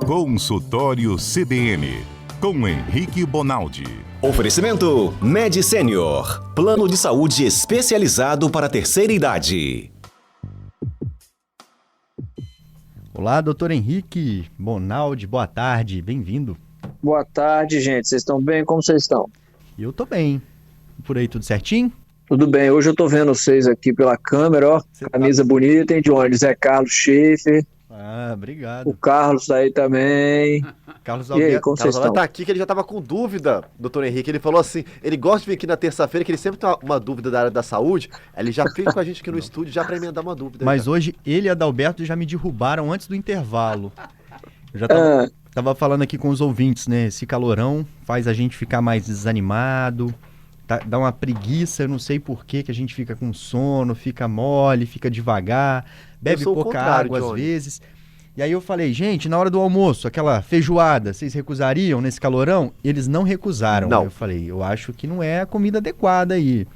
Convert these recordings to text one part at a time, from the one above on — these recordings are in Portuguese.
Consultório CBN, com Henrique Bonaldi. Oferecimento Med Senior, plano de saúde especializado para a terceira idade. Olá, doutor Henrique Bonaldi, boa tarde, bem-vindo. Boa tarde, gente. Vocês estão bem? Como vocês estão? Eu tô bem. Por aí tudo certinho? Tudo bem. Hoje eu tô vendo vocês aqui pela câmera, ó. Camisa bonita, hein, de onde? Zé Carlos Schaefer. Ah, obrigado. O Carlos tá aí também. Carlos E aí, Alberto. como vocês Carlos estão? tá aqui que ele já tava com dúvida, doutor Henrique. Ele falou assim, ele gosta de vir aqui na terça-feira, que ele sempre tem uma dúvida da área da saúde. Aí ele já veio com a gente aqui no estúdio, já pra emendar uma dúvida. Mas hoje ele e a Adalberto já me derrubaram antes do intervalo. Eu já tava falando aqui com os ouvintes, né? Esse calorão faz a gente ficar mais desanimado, dá uma preguiça, eu não sei por que a gente fica com sono, fica mole, fica devagar, bebe sou o pouca contrário, água às Johnny. vezes. E aí eu falei, gente, na hora do almoço, aquela feijoada, vocês recusariam nesse calorão? Eles não recusaram. Não. Eu falei, eu acho que não é a comida adequada aí.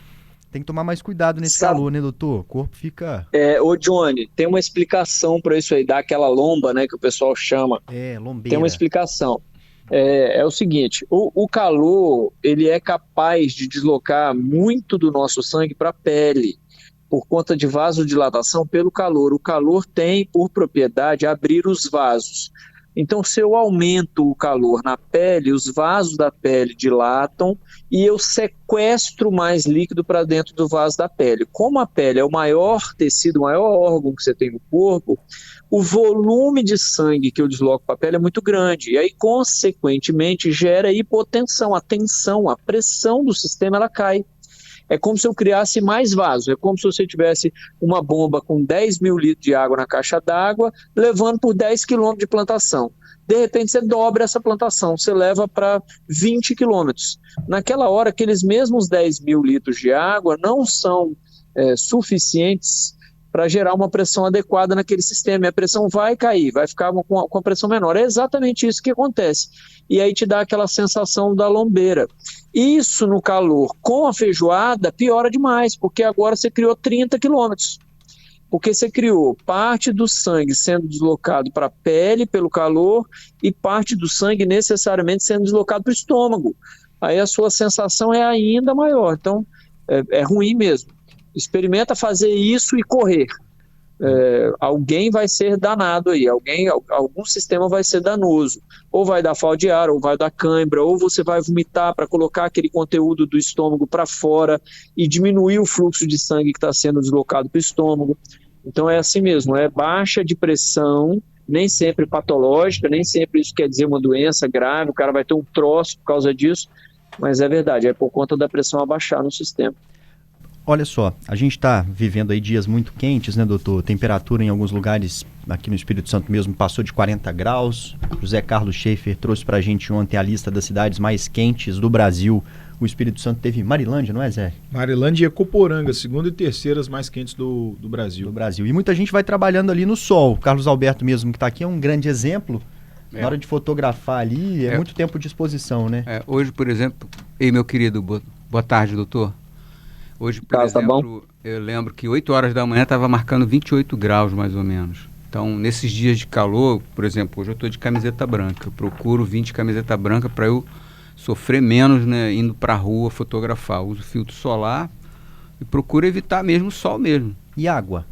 Tem que tomar mais cuidado nesse Sabe- calor, né, doutor? O corpo fica... Ô, Johnny, tem uma explicação para isso aí, dar aquela lomba, né, que o pessoal chama. lombeira. Tem uma explicação. É o seguinte, o calor, ele é capaz de deslocar muito do nosso sangue para a pele, por conta de vasodilatação pelo calor. O calor tem, por propriedade, abrir os vasos. Então, se eu aumento o calor na pele, os vasos da pele dilatam e eu sequestro mais líquido para dentro do vaso da pele. Como a pele é o maior tecido, o maior órgão que você tem no corpo, o volume de sangue que eu desloco para a pele é muito grande. E aí, consequentemente, gera hipotensão, a tensão, a pressão do sistema ela cai. É como se eu criasse mais vasos, é como se você tivesse uma bomba com 10 mil litros de água na caixa d'água, levando por 10 quilômetros de plantação. De repente você dobra essa plantação, você leva para 20 quilômetros. Naquela hora, aqueles mesmos 10 mil litros de água não são suficientes para gerar uma pressão adequada naquele sistema, e a pressão vai cair, vai ficar com a pressão menor. É exatamente isso que acontece. E aí te dá aquela sensação da lombeira. Isso no calor com a feijoada piora demais, porque agora você criou 30 quilômetros. Porque você criou parte do sangue sendo deslocado para a pele pelo calor e parte do sangue necessariamente sendo deslocado para o estômago. Aí a sua sensação é ainda maior. Então, é ruim mesmo. Experimenta fazer isso e correr. Alguém vai ser danado aí, algum sistema vai ser danoso, ou vai dar falta de ar, ou vai dar cãibra, ou você vai vomitar para colocar aquele conteúdo do estômago para fora e diminuir o fluxo de sangue que está sendo deslocado para o estômago. Então é assim mesmo, é baixa de pressão, nem sempre patológica, nem sempre isso quer dizer uma doença grave, o cara vai ter um troço por causa disso, mas é verdade, é por conta da pressão abaixar no sistema. Olha só, a gente está vivendo aí dias muito quentes, né, doutor? Temperatura em alguns lugares, aqui no Espírito Santo mesmo, passou de 40 graus. José Carlos Schaefer trouxe pra gente ontem a lista das cidades mais quentes do Brasil. O Espírito Santo teve Marilândia, não é, Zé? Marilândia e Ecoporanga, segunda e terceira as mais quentes do Brasil. Do Brasil. E muita gente vai trabalhando ali no sol. O Carlos Alberto mesmo, que está aqui, é um grande exemplo. Na hora de fotografar ali, é muito tempo de exposição, né? Hoje, por exemplo... Ei, meu querido, boa tarde, doutor. Hoje, por Carlos, tá exemplo, bom? eu lembro que 8 horas da manhã estava marcando 28 graus, mais ou menos. Então, nesses dias de calor, por exemplo, hoje eu estou de camiseta branca. Eu procuro vir de camiseta branca para eu sofrer menos, né, indo para a rua fotografar. Eu uso filtro solar e procuro evitar mesmo o sol mesmo. E água?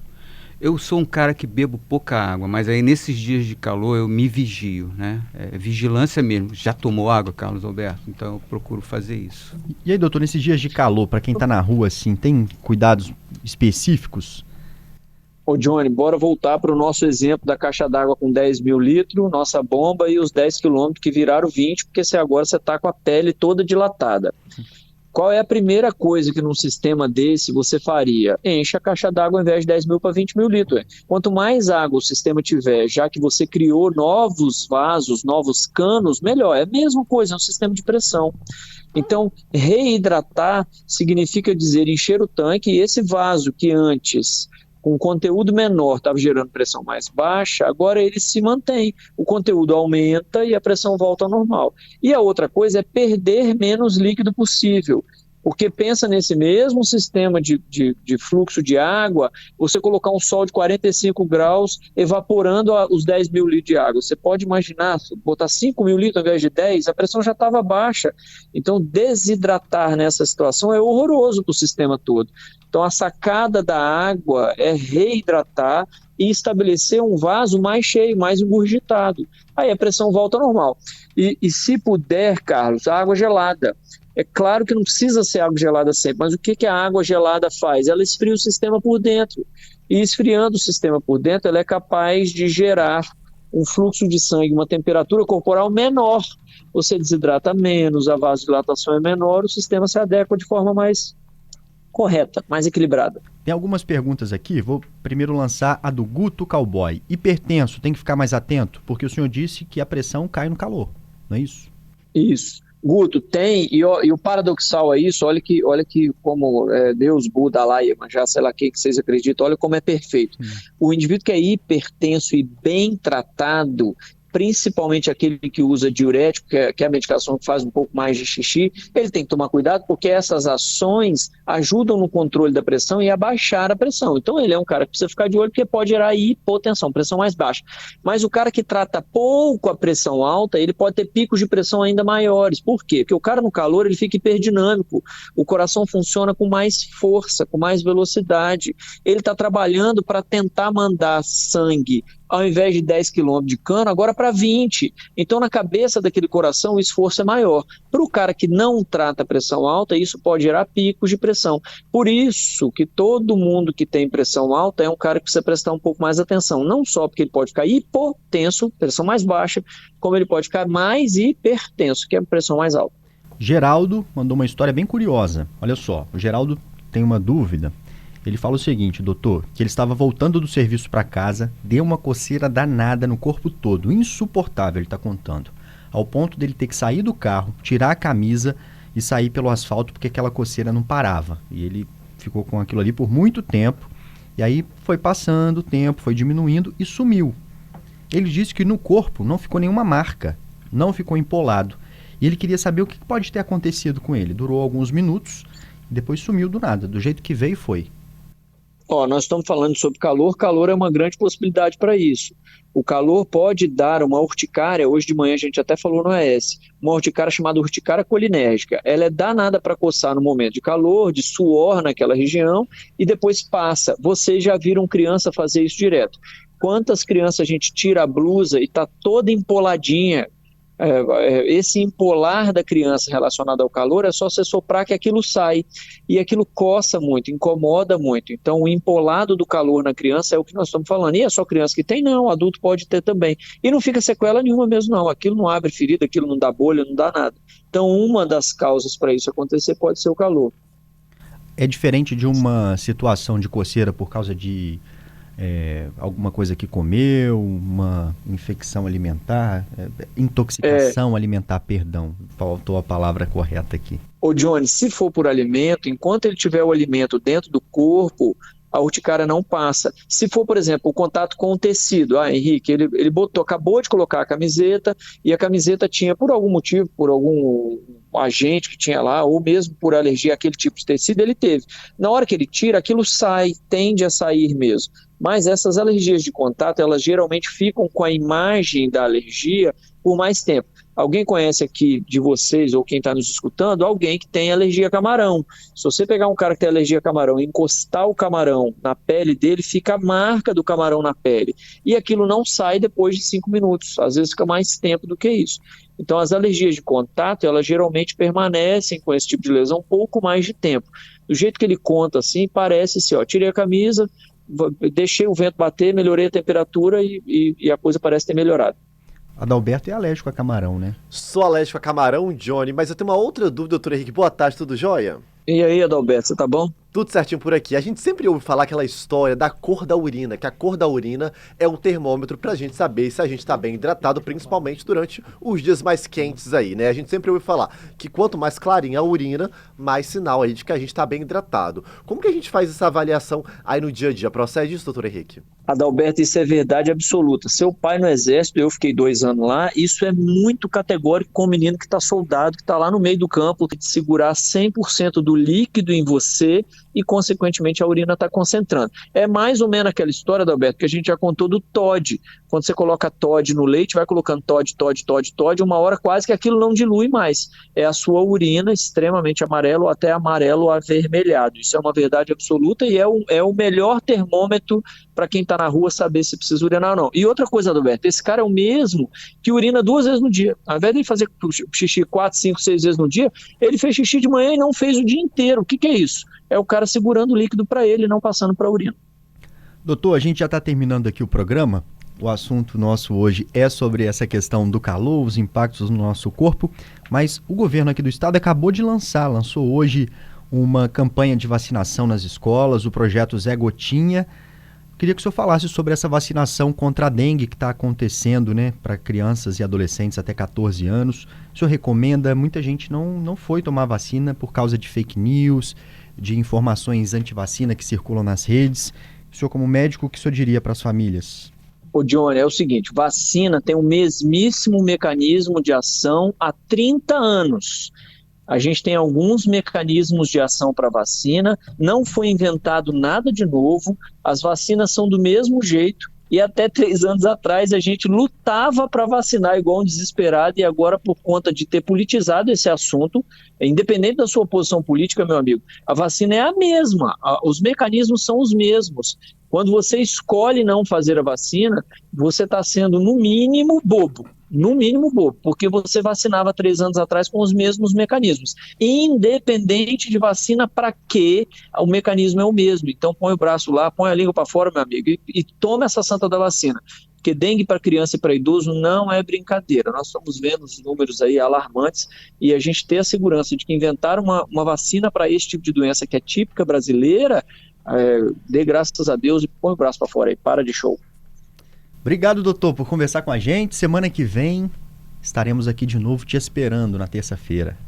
Eu sou um cara que bebo pouca água, mas aí nesses dias de calor eu me vigio, né? Vigilância mesmo. Já tomou água, Carlos Alberto? Então eu procuro fazer isso. E aí, doutor, nesses dias de calor, para quem está na rua, assim, tem cuidados específicos? Ô Johnny, bora voltar para o nosso exemplo da caixa d'água com 10 mil litros, nossa bomba e os 10 quilômetros que viraram 20, porque agora você está com a pele toda dilatada. Qual é a primeira coisa que num sistema desse você faria? Enche a caixa d'água ao invés de 10 mil para 20 mil litros. Quanto mais água o sistema tiver, já que você criou novos vasos, novos canos, melhor. É a mesma coisa, é um sistema de pressão. Então, reidratar significa dizer encher o tanque e esse vaso que antes, com conteúdo menor, estava gerando pressão mais baixa, agora ele se mantém. O conteúdo aumenta e a pressão volta ao normal. E a outra coisa é perder menos líquido possível. Porque pensa nesse mesmo sistema de fluxo de água, você colocar um sol de 45 graus evaporando os 10 mil litros de água. Você pode imaginar, botar 5 mil litros ao invés de 10, a pressão já estava baixa. Então, desidratar nessa situação é horroroso para o sistema todo. Então, a sacada da água é reidratar e estabelecer um vaso mais cheio, mais engurgitado. Aí a pressão volta ao normal. E se puder, Carlos, a água gelada. É claro que não precisa ser água gelada sempre, mas o que a água gelada faz? Ela esfria o sistema por dentro. E esfriando o sistema por dentro, ela é capaz de gerar um fluxo de sangue, uma temperatura corporal menor. Você desidrata menos, a vasodilatação é menor, o sistema se adequa de forma mais correta, mais equilibrada. Tem algumas perguntas aqui, vou primeiro lançar a do Guto Cowboy. Hipertenso, tem que ficar mais atento? Porque o senhor disse que a pressão cai no calor, não é isso? Isso. Guto, tem, e o paradoxal é isso, olha que como Deus, Buda, Allah, Iemanjá, sei lá quem que vocês acreditam, olha como é perfeito. O indivíduo que é hipertenso e bem tratado, principalmente aquele que usa diurético, que é a medicação que faz um pouco mais de xixi, ele tem que tomar cuidado porque essas ações ajudam no controle da pressão e a baixar a pressão. Então ele é um cara que precisa ficar de olho porque pode gerar hipotensão, pressão mais baixa. Mas o cara que trata pouco a pressão alta, ele pode ter picos de pressão ainda maiores. Por quê? Porque o cara no calor ele fica hiperdinâmico, o coração funciona com mais força, com mais velocidade. Ele está trabalhando para tentar mandar sangue ao invés de 10 km de cano, agora para 20. Então, na cabeça daquele coração, o esforço é maior. Para o cara que não trata a pressão alta, isso pode gerar picos de pressão. Por isso que todo mundo que tem pressão alta é um cara que precisa prestar um pouco mais atenção. Não só porque ele pode ficar hipotenso, pressão mais baixa, como ele pode ficar mais hipertenso, que é a pressão mais alta. Geraldo mandou uma história bem curiosa. Olha só, o Geraldo tem uma dúvida. Ele fala o seguinte, doutor, que ele estava voltando do serviço para casa, deu uma coceira danada no corpo todo, insuportável, ele está contando, ao ponto dele ter que sair do carro, tirar a camisa e sair pelo asfalto porque aquela coceira não parava. E ele ficou com aquilo ali por muito tempo, e aí foi passando o tempo, foi diminuindo e sumiu. Ele disse que no corpo não ficou nenhuma marca, não ficou empolado, e ele queria saber o que pode ter acontecido com ele. Durou alguns minutos, depois sumiu do nada, do jeito que veio e foi. Nós estamos falando sobre calor, calor é uma grande possibilidade para isso. O calor pode dar uma urticária, hoje de manhã a gente até falou no AS, uma urticária chamada urticária colinérgica. Ela é danada para coçar no momento de calor, de suor naquela região e depois passa. Vocês já viram criança fazer isso direto. Quantas crianças a gente tira a blusa e está toda empoladinha? Esse empolar da criança relacionado ao calor é só você soprar que aquilo sai e aquilo coça muito, incomoda muito. Então o empolado do calor na criança é o que nós estamos falando, e é só criança que tem? Não, adulto pode ter também, e não fica sequela nenhuma mesmo não, aquilo não abre ferida, aquilo não dá bolha, não dá nada. Então uma das causas para isso acontecer pode ser o calor. É diferente de uma situação de coceira por causa de alguma coisa que comeu, uma infecção alimentar, intoxicação alimentar, perdão, faltou a palavra correta aqui. Ô Johnny, se for por alimento, enquanto ele tiver o alimento dentro do corpo, a urticária não passa. Se for, por exemplo, o contato com o tecido, Henrique, ele acabou de colocar a camiseta e a camiseta tinha, por algum motivo, por algum agente que tinha lá, ou mesmo por alergia àquele tipo de tecido, ele teve. Na hora que ele tira, aquilo sai, tende a sair mesmo. Mas essas alergias de contato, elas geralmente ficam com a imagem da alergia por mais tempo. Alguém conhece aqui de vocês, ou quem está nos escutando, alguém que tem alergia a camarão. Se você pegar um cara que tem alergia a camarão e encostar o camarão na pele dele, fica a marca do camarão na pele. E aquilo não sai depois de 5 minutos, às vezes fica mais tempo do que isso. Então as alergias de contato, elas geralmente permanecem com esse tipo de lesão um pouco mais de tempo. Do jeito que ele conta assim, parece assim, tirei a camisa, deixei o vento bater, melhorei a temperatura e a coisa parece ter melhorado. Adalberto é alérgico a camarão, né? Sou alérgico a camarão, Johnny, mas eu tenho uma outra dúvida, doutor Henrique. Boa tarde, tudo jóia? E aí, Adalberto, você tá bom? Tudo certinho por aqui. A gente sempre ouve falar aquela história da cor da urina, que a cor da urina é um termômetro pra gente saber se a gente tá bem hidratado, principalmente durante os dias mais quentes aí, né? A gente sempre ouve falar que quanto mais clarinha a urina, mais sinal aí de que a gente tá bem hidratado. Como que a gente faz essa avaliação aí no dia a dia? Procede isso, doutor Henrique? Adalberto, isso é verdade absoluta. Seu pai no exército, eu fiquei 2 anos lá, isso é muito categórico com o menino que está soldado, que está lá no meio do campo, que te segurar 100% do líquido em você e, consequentemente, a urina está concentrando. É mais ou menos aquela história, Adalberto, que a gente já contou do Todd. Quando você coloca Todd no leite, vai colocando Todd, uma hora quase que aquilo não dilui mais. É a sua urina extremamente amarelo ou até amarelo avermelhado. Isso é uma verdade absoluta e é o melhor termômetro para quem está na rua saber se precisa urinar ou não. E outra coisa, Adalberto, esse cara é o mesmo que urina 2 vezes no dia. Ao invés de ele fazer xixi 4, 5, 6 vezes no dia, ele fez xixi de manhã e não fez o dia inteiro. O que é isso? É o cara segurando o líquido para ele e não passando para a urina. Doutor, a gente já está terminando aqui o programa. O assunto nosso hoje é sobre essa questão do calor, os impactos no nosso corpo, mas o governo aqui do estado acabou de lançou hoje uma campanha de vacinação nas escolas, o projeto Zé Gotinha. Queria que o senhor falasse sobre essa vacinação contra a dengue que está acontecendo, né, para crianças e adolescentes até 14 anos. O senhor recomenda? Muita gente não foi tomar vacina por causa de fake news, de informações anti-vacina que circulam nas redes. O senhor, como médico, o que o senhor diria para as famílias? Ô Johnny, é o seguinte, vacina tem o mesmíssimo mecanismo de ação há 30 anos. A gente tem alguns mecanismos de ação para vacina, não foi inventado nada de novo, as vacinas são do mesmo jeito e até 3 anos atrás a gente lutava para vacinar igual um desesperado e agora por conta de ter politizado esse assunto, independente da sua posição política, meu amigo, a vacina é a mesma, os mecanismos são os mesmos. Quando você escolhe não fazer a vacina, você está sendo no mínimo bobo, porque você vacinava 3 anos atrás com os mesmos mecanismos. Independente de vacina para quê, o mecanismo é o mesmo. Então põe o braço lá, põe a língua para fora, meu amigo, e toma essa santa da vacina. Porque dengue para criança e para idoso não é brincadeira. Nós estamos vendo os números aí alarmantes e a gente ter a segurança de que inventaram uma vacina para esse tipo de doença que é típica brasileira, dê graças a Deus e põe o braço para fora aí, para de show. Obrigado, doutor, por conversar com a gente. Semana que vem estaremos aqui de novo te esperando na terça-feira.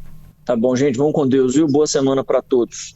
Tá bom, gente, vamos com Deus, viu? Boa semana para todos.